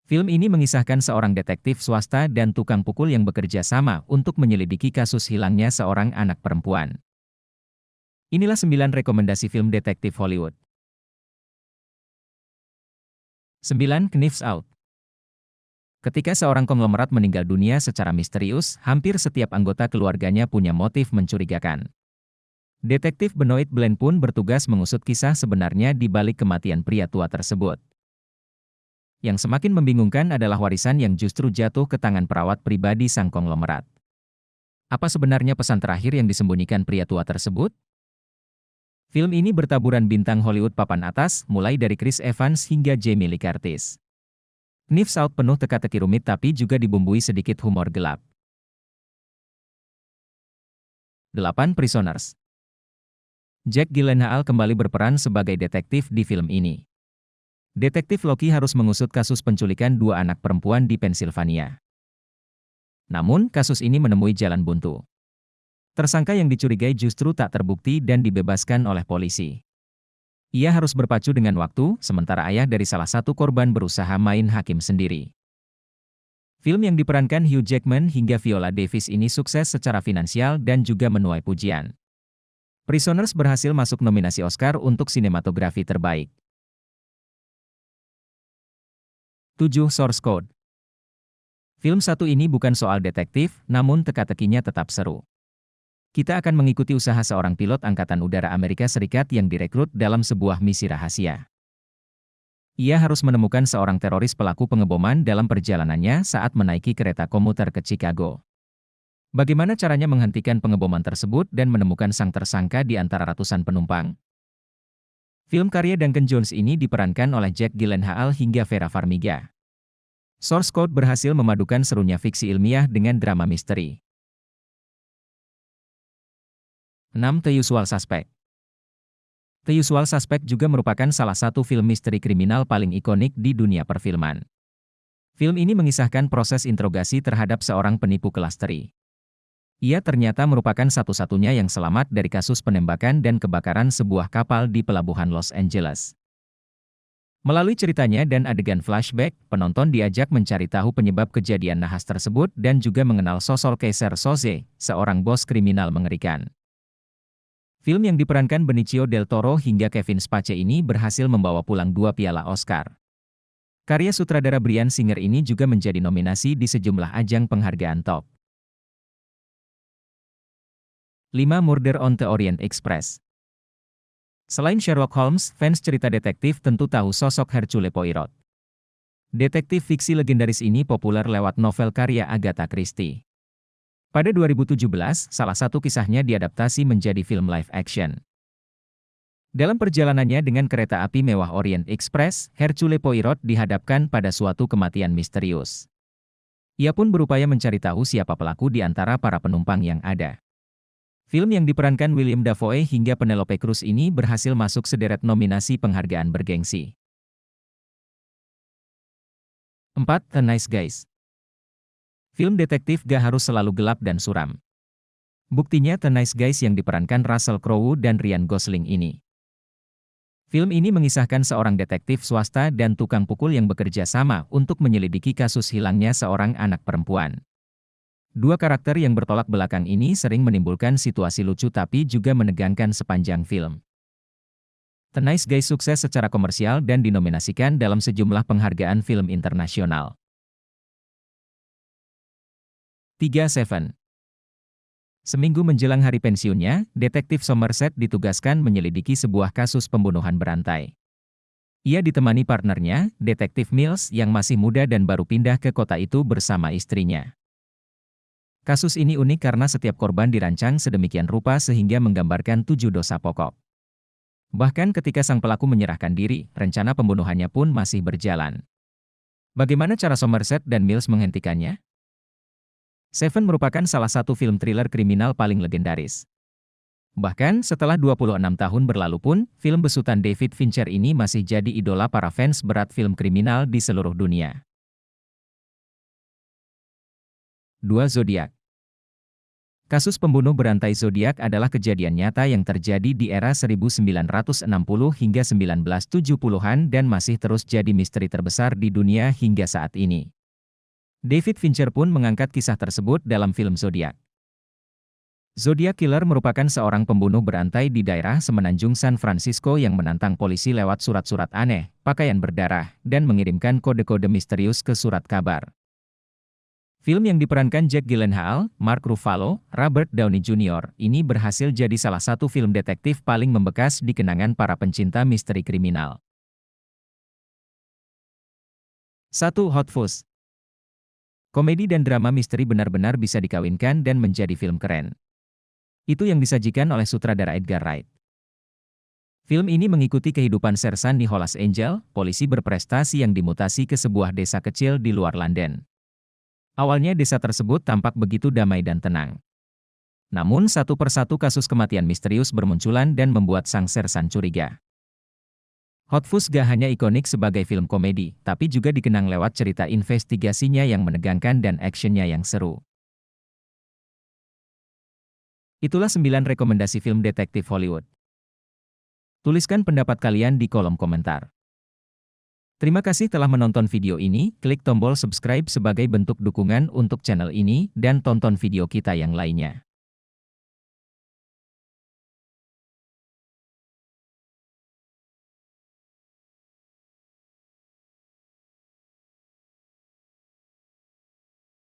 Film ini mengisahkan seorang detektif swasta dan tukang pukul yang bekerja sama untuk menyelidiki kasus hilangnya seorang anak perempuan. Inilah 9 rekomendasi film detektif Hollywood. 9. Knives Out. Ketika seorang konglomerat meninggal dunia secara misterius, hampir setiap anggota keluarganya punya motif mencurigakan. Detektif Benoit Blanc pun bertugas mengusut kisah sebenarnya di balik kematian pria tua tersebut. Yang semakin membingungkan adalah warisan yang justru jatuh ke tangan perawat pribadi sang konglomerat. Apa sebenarnya pesan terakhir yang disembunyikan pria tua tersebut? Film ini bertaburan bintang Hollywood papan atas, mulai dari Chris Evans hingga Jamie Lee Curtis. Knives Out penuh teka-teki rumit tapi juga dibumbui sedikit humor gelap. 8. Prisoners. Jake Gyllenhaal kembali berperan sebagai detektif di film ini. Detektif Loki harus mengusut kasus penculikan 2 anak perempuan di Pennsylvania. Namun, kasus ini menemui jalan buntu. Tersangka yang dicurigai justru tak terbukti dan dibebaskan oleh polisi. Ia harus berpacu dengan waktu, sementara ayah dari salah satu korban berusaha main hakim sendiri. Film yang diperankan Hugh Jackman hingga Viola Davis ini sukses secara finansial dan juga menuai pujian. Prisoners berhasil masuk nominasi Oscar untuk sinematografi terbaik. 7. Source Code. Film satu ini bukan soal detektif, namun teka-tekinya tetap seru. Kita akan mengikuti usaha seorang pilot Angkatan Udara Amerika Serikat yang direkrut dalam sebuah misi rahasia. Ia harus menemukan seorang teroris pelaku pengeboman dalam perjalanannya saat menaiki kereta komuter ke Chicago. Bagaimana caranya menghentikan pengeboman tersebut dan menemukan sang tersangka di antara ratusan penumpang? Film karya Duncan Jones ini diperankan oleh Jake Gyllenhaal hingga Vera Farmiga. Source Code berhasil memadukan serunya fiksi ilmiah dengan drama misteri. 6. The Usual Suspect. The Usual Suspect juga merupakan salah satu film misteri kriminal paling ikonik di dunia perfilman. Film ini mengisahkan proses interogasi terhadap seorang penipu kelas teri. Ia ternyata merupakan satu-satunya yang selamat dari kasus penembakan dan kebakaran sebuah kapal di pelabuhan Los Angeles. Melalui ceritanya dan adegan flashback, penonton diajak mencari tahu penyebab kejadian nahas tersebut dan juga mengenal sosok Kaiser Soze, seorang bos kriminal mengerikan. Film yang diperankan Benicio del Toro hingga Kevin Spacey ini berhasil membawa pulang 2 piala Oscar. Karya sutradara Bryan Singer ini juga menjadi nominasi di sejumlah ajang penghargaan top. 5. Murder on the Orient Express. Selain Sherlock Holmes, fans cerita detektif tentu tahu sosok Hercule Poirot. Detektif fiksi legendaris ini populer lewat novel karya Agatha Christie. Pada 2017, salah satu kisahnya diadaptasi menjadi film live action. Dalam perjalanannya dengan kereta api mewah Orient Express, Hercule Poirot dihadapkan pada suatu kematian misterius. Ia pun berupaya mencari tahu siapa pelaku di antara para penumpang yang ada. Film yang diperankan William Dafoe hingga Penelope Cruz ini berhasil masuk sederet nominasi penghargaan bergengsi. 4. The Nice Guys. Film detektif gak harus selalu gelap dan suram. Buktinya The Nice Guys yang diperankan Russell Crowe dan Ryan Gosling ini. Film ini mengisahkan seorang detektif swasta dan tukang pukul yang bekerja sama untuk menyelidiki kasus hilangnya seorang anak perempuan. 2 karakter yang bertolak belakang ini sering menimbulkan situasi lucu tapi juga menegangkan sepanjang film. The Nice Guys sukses secara komersial dan dinominasikan dalam sejumlah penghargaan film internasional. 3. Seven. Seminggu menjelang hari pensiunnya, detektif Somerset ditugaskan menyelidiki sebuah kasus pembunuhan berantai. Ia ditemani partnernya, detektif Mills yang masih muda dan baru pindah ke kota itu bersama istrinya. Kasus ini unik karena setiap korban dirancang sedemikian rupa sehingga menggambarkan 7 dosa pokok. Bahkan ketika sang pelaku menyerahkan diri, rencana pembunuhannya pun masih berjalan. Bagaimana cara Somerset dan Mills menghentikannya? Seven merupakan salah satu film thriller kriminal paling legendaris. Bahkan setelah 26 tahun berlalu pun, film besutan David Fincher ini masih jadi idola para fans berat film kriminal di seluruh dunia. 2. Zodiac. Kasus pembunuh berantai zodiak adalah kejadian nyata yang terjadi di era 1960 hingga 1970-an dan masih terus jadi misteri terbesar di dunia hingga saat ini. David Fincher pun mengangkat kisah tersebut dalam film Zodiak. Zodiac Killer merupakan seorang pembunuh berantai di daerah semenanjung San Francisco yang menantang polisi lewat surat-surat aneh, pakaian berdarah, dan mengirimkan kode-kode misterius ke surat kabar. Film yang diperankan Jake Gyllenhaal, Mark Ruffalo, Robert Downey Jr. ini berhasil jadi salah satu film detektif paling membekas di kenangan para pencinta misteri kriminal. 1. Hot Fuzz. Komedi dan drama misteri benar-benar bisa dikawinkan dan menjadi film keren. Itu yang disajikan oleh sutradara Edgar Wright. Film ini mengikuti kehidupan sersan Nicholas Angel, polisi berprestasi yang dimutasi ke sebuah desa kecil di luar London. Awalnya desa tersebut tampak begitu damai dan tenang. Namun satu persatu kasus kematian misterius bermunculan dan membuat sang sersan curiga. Hot Fuzz gak hanya ikonik sebagai film komedi, tapi juga dikenang lewat cerita investigasinya yang menegangkan dan actionnya yang seru. Itulah 9 rekomendasi film detektif Hollywood. Tuliskan pendapat kalian di kolom komentar. Terima kasih telah menonton video ini, klik tombol subscribe sebagai bentuk dukungan untuk channel ini, dan tonton video kita yang lainnya.